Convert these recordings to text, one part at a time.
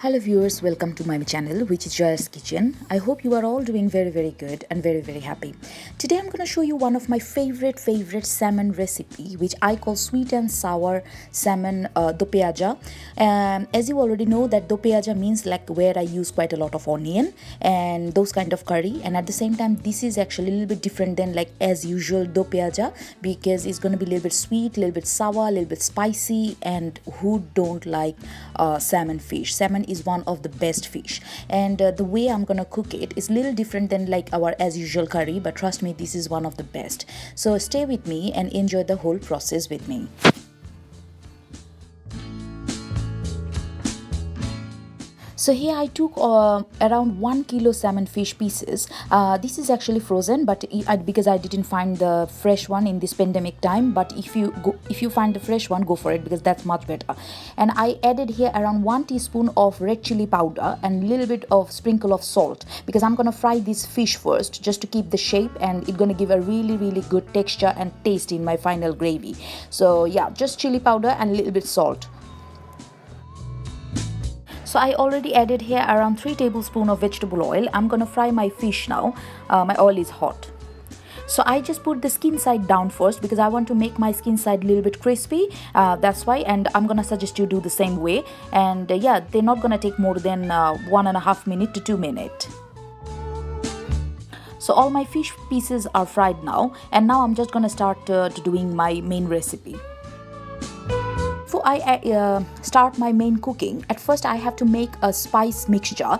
Hello viewers, welcome to my channel, which is Joya's Kitchen. I hope you are all doing very good and very happy. Today I'm going to show you one of my favorite salmon recipe, which I call sweet and sour salmon dopeaza. As you already know, that dopeaza means like where I use quite a lot of onion and those kind of curry, and at the same time this is actually a little bit different than like as usual dopeaza, because it's going to be a little bit sweet, a little bit sour, a little bit spicy. And who don't like salmon fish? Salmon is one of the best fish, and the way I'm gonna cook it is a little different than like our as usual curry, but trust me, this is one of the best. So stay with me and enjoy the whole process with me. So here I took around 1 kilo salmon fish pieces. This is actually frozen, but because I didn't find the fresh one in this pandemic time. But if you find the fresh one, go for it, because that's much better. And I added here around 1 teaspoon of red chili powder and a little bit of sprinkle of salt, because I'm gonna fry this fish first just to keep the shape, and it's gonna give a really good texture and taste in my final gravy. So yeah, just chili powder and a little bit salt. So I already added here around 3 tablespoons of vegetable oil. I'm gonna fry my fish now. My oil is hot. So I just put the skin side down first, because I want to make my skin side a little bit crispy. That's why, and I'm gonna suggest you do the same way. And yeah, they're not gonna take more than 1.5 minutes to 2 minutes. So all my fish pieces are fried now, and now I'm just gonna start doing my main recipe. Before I start my main cooking, at first I have to make a spice mixture,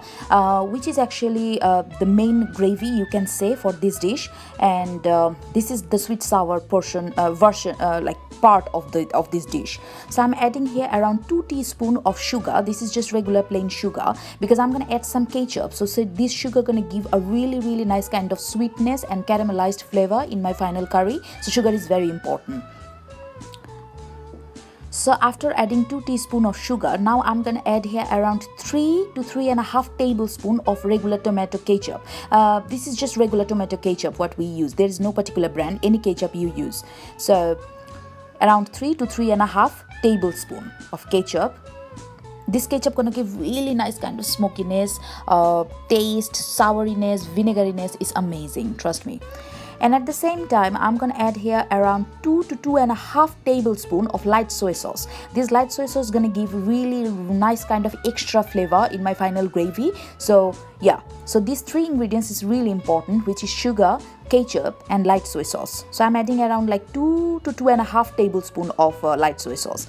which is actually the main gravy, you can say, for this dish. And this is the sweet sour version, like part of this dish. So I'm adding here around 2 teaspoons of sugar. This is just regular plain sugar, because I'm gonna add some ketchup. So this sugar gonna give a really nice kind of sweetness and caramelized flavor in my final curry. So sugar is very important. So after adding 2 teaspoons of sugar, now I'm going to add here around 3 to 3.5 tablespoons of regular tomato ketchup. This is just regular tomato ketchup what we use. There is no particular brand, any ketchup you use. So around 3 to 3.5 tablespoons of ketchup. This ketchup gonna give really nice kind of smokiness, taste, souriness, vinegariness is amazing, trust me. And at the same time, I'm gonna add here around 2 to 2.5 tablespoons of light soy sauce. This light soy sauce is gonna give really nice kind of extra flavor in my final gravy. So yeah, so these 3 ingredients is really important, which is sugar, ketchup and light soy sauce. So I'm adding around like 2 to 2.5 tablespoons of light soy sauce.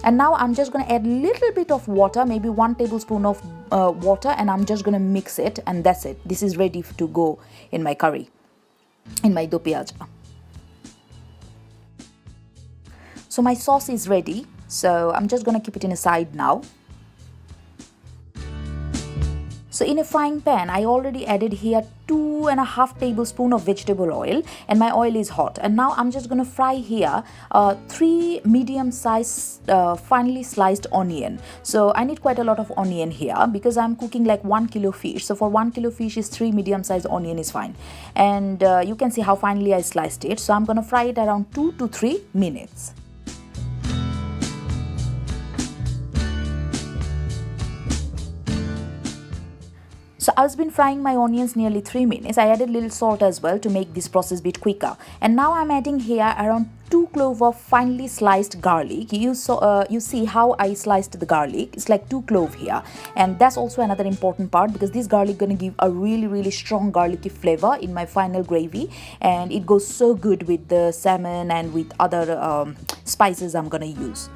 And now I'm just going to add a little bit of water, maybe 1 tablespoon of water, and I'm just going to mix it, and that's it. This is ready to go in my curry, in my dopeaza. So my sauce is ready, so I'm just going to keep it in a side now. So in a frying pan, I already added here 2.5 tablespoons of vegetable oil, and my oil is hot. And now I'm just going to fry here 3 medium-sized finely sliced onion. So I need quite a lot of onion here, because I'm cooking like 1 kilo fish. So for 1 kilo fish is 3 medium-sized onion is fine. And you can see how finely I sliced it. So I'm going to fry it around 2 to 3 minutes. So I've been frying my onions nearly 3 minutes. I added a little salt as well to make this process a bit quicker. And now I'm adding here around 2 cloves of finely sliced garlic. You see how I sliced the garlic. It's like 2 cloves here. And that's also another important part, because this garlic gonna give a really strong garlicky flavor in my final gravy. And it goes so good with the salmon and with other spices I'm gonna use.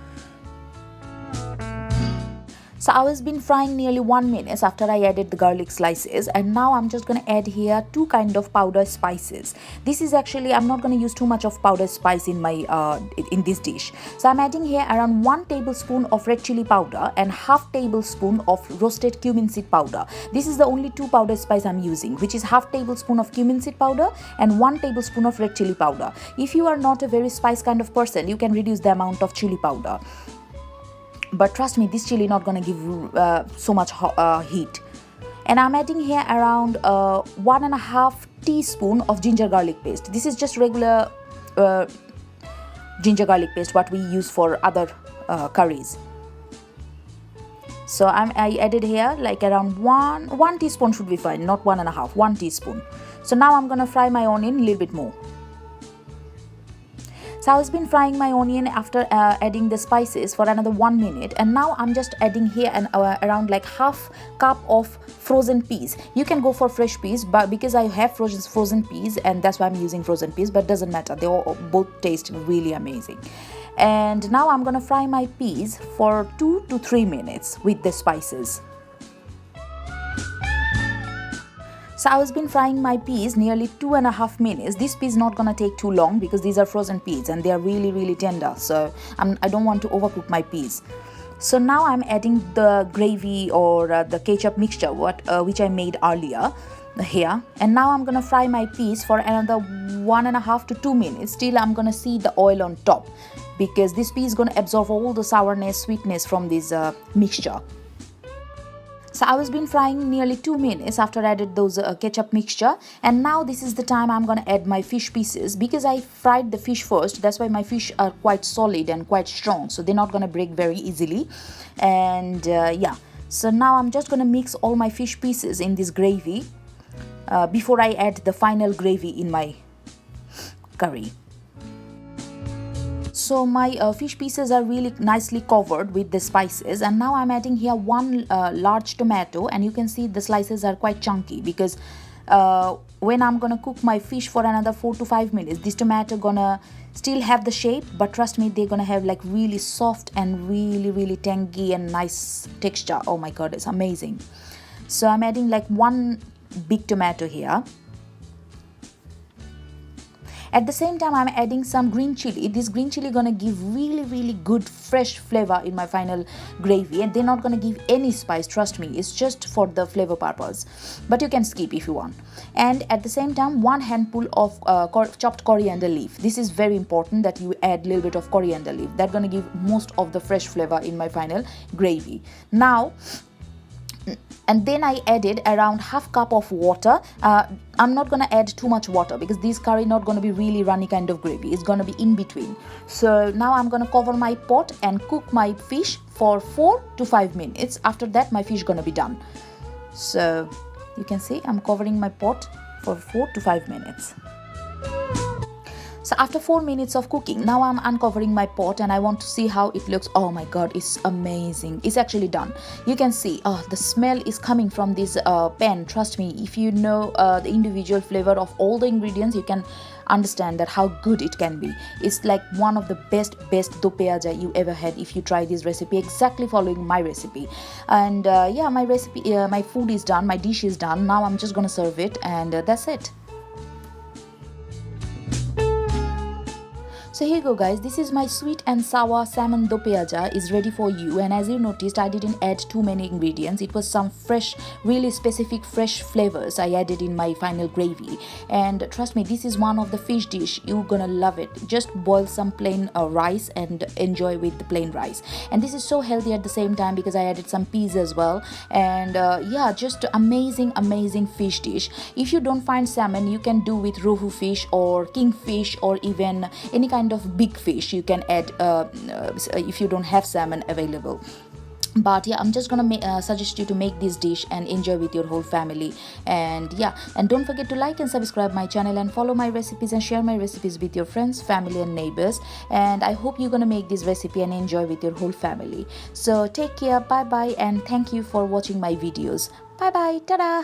So I was been frying nearly 1 minute after I added the garlic slices, and now I'm just going to add here 2 kind of powder spices. This is actually, I'm not going to use too much of powder spice in my in this dish. So I'm adding here around 1 tablespoon of red chili powder and half tablespoon of roasted cumin seed powder. This is the only 2 powder spice I'm using, which is half tablespoon of cumin seed powder and 1 tablespoon of red chili powder. If you are not a very spice kind of person, you can reduce the amount of chili powder. But trust me, this chili not gonna give so much heat. And I'm adding here around 1.5 teaspoon of ginger garlic paste. This is just regular ginger garlic paste what we use for other curries. So I added here like around one teaspoon should be fine, not 1.5, 1 teaspoon. So now I'm gonna fry my onion a little bit more. So I've been frying my onion after adding the spices for another 1 minute, and now I'm just adding here around like half cup of frozen peas. You can go for fresh peas, but because I have frozen peas, and that's why I'm using frozen peas, but doesn't matter, they all both taste really amazing. And now I'm gonna fry my peas for 2 to 3 minutes with the spices. So I've been frying my peas nearly 2.5 minutes. This pea is not gonna take too long because these are frozen peas and they are really tender. So I don't want to overcook my peas. So now I'm adding the gravy or the ketchup mixture which I made earlier here, and now I'm gonna fry my peas for another 1.5 to 2 minutes. Still I'm gonna see the oil on top because this pea is gonna absorb all the sourness, sweetness from this mixture. So I was been frying nearly 2 minutes after I added those ketchup mixture, and now this is the time I'm gonna add my fish pieces. Because I fried the fish first, that's why my fish are quite solid and quite strong, so they're not gonna break very easily. And yeah, so now I'm just gonna mix all my fish pieces in this gravy before I add the final gravy in my curry. So my fish pieces are really nicely covered with the spices, and now I'm adding here one large tomato, and you can see the slices are quite chunky because when I'm gonna cook my fish for another 4 to 5 minutes, this tomato gonna still have the shape, but trust me, they're gonna have like really soft and really tangy and nice texture. Oh my god, it's amazing. So I'm adding like one big tomato here. At the same time, I'm adding some green chili. This green chili gonna give really good fresh flavor in my final gravy, and they're not gonna give any spice, trust me, it's just for the flavor purpose, but you can skip if you want. And at the same time, one handful of chopped coriander leaf. This is very important that you add a little bit of coriander leaf. That's gonna give most of the fresh flavor in my final gravy. Now, and then I added around half cup of water. I'm not gonna add too much water because this curry not gonna be really runny kind of gravy, it's gonna be in between. So now I'm gonna cover my pot and cook my fish for 4 to 5 minutes. After that, my fish gonna be done. So you can see I'm covering my pot for 4 to 5 minutes. So after 4 minutes of cooking, now I'm uncovering my pot and I want to see how it looks. Oh my god, it's amazing. It's actually done. You can see the smell is coming from this pan. Trust me, if you know the individual flavor of all the ingredients, you can understand that how good it can be. It's like one of the best dopeaza you ever had if you try this recipe exactly following my recipe. And yeah, my recipe, my food is done, my dish is done. Now I'm just gonna serve it, and that's it. So here you go guys, this is my sweet and sour salmon dopeaza is ready for you. And as you noticed, I didn't add too many ingredients. It was some fresh, really specific fresh flavors I added in my final gravy. And trust me, this is one of the fish dish, you're gonna love it. Just boil some plain rice and enjoy with the plain rice. And this is so healthy at the same time because I added some peas as well. And yeah, just amazing fish dish. If you don't find salmon, you can do with rohu fish or kingfish or even any kind of big fish you can add if you don't have salmon available. But yeah, I'm just gonna suggest you to make this dish and enjoy with your whole family. And yeah, and don't forget to like and subscribe my channel and follow my recipes and share my recipes with your friends, family and neighbors. And I hope you're gonna make this recipe and enjoy with your whole family. So take care, bye bye, and thank you for watching my videos. Bye bye, ta-da.